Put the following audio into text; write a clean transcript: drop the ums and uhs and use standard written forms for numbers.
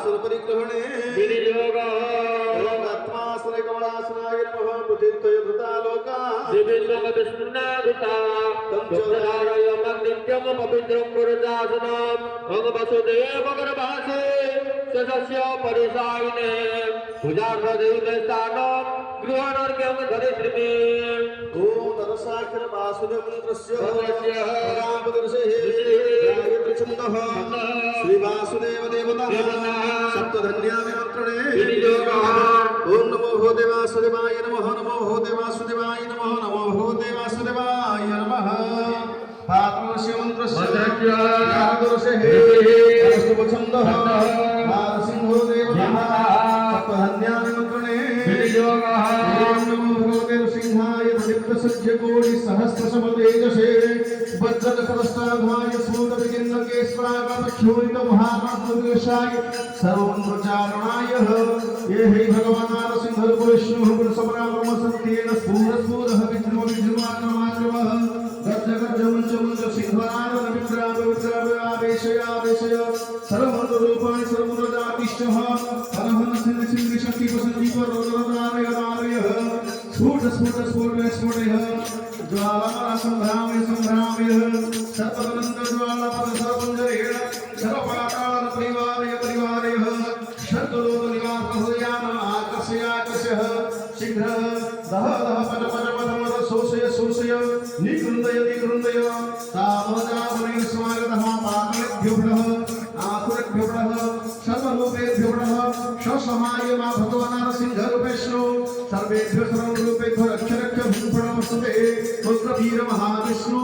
आसन परिग्रहणे विनियोग आत्मासने कमलासनाय नमः प्रचिन्तय धृतालोका दिव्यलोक विष्णुनाभिता तंचधारय नित्यम पवित्रं गुरुदासनम् भग वसुदेव गर्भासे सदस्य परिसायिने पूजार्धदेवस्थानं गृहनर्घ्यं धरित्रिमे ओम नरसाखर वासुदेव मंत्रस्य रामदर्शे गायत्री छन्दः श्री वासुदेव देवता सप्तधन्या विमन्त्रणे ओम नमो भगवते वासुदेवाय नमः नमो भगवते वासुदेवाय नमः नमो भगवते वासुदेवाय नमः पात्रस्य मंत्रस्य रामदर्शे वासुदेव छन्दः नारसिंहो देवता सप्तधन्या विमन्त्रणे ओम नमो भगवते नृसिंहाय नित्यसज्ज कोटि सहस्र समतेजसे वज्रकरस्ताघाय स्फुटविकिन्नकेश्वरागतक्षोणित महात्मविशाय सर्वमन्त्रचारणाय ये हे भगवान् नरसिंह विष्णुः पुरुषपराक्रम सत्येन स्फुरस्फुरः विद्रोहिर्माक्रमाक्रमः गजगजमञ्चमञ्च सिंहानन विद्रावेशयावेशय सर्वमन्त्ररूपाणि सर्वमन्त्रजातिष्ठः हरहन सिंह सिंह शक्ति प्रसञ्जीव रोदरदारयदारयः स्फुट स्फुट स्फुट स्फुटः ज्वाला संभ्रामय संभ्रामयः सर्वदनन्द ज्वाला पद सर्वञ्जरेण सर्वपाताल परिवारयः शतलोक निवासयान आकर्षयाकर्षः शीघ्र दह दह पद पद पद मद शोषय निकृन्दय तामजामने स्वागतः पातलेभ्यो आसुरेभ्यो सर्वरूपेभ्यो ससहाय मा भगवान् नरसिंहरूपेष्णो सर्वेभ्यो सर्वरूपेभ्यो रक्ष रक्ष भूषणमस्तुते रुद्रवीर महाविष्णु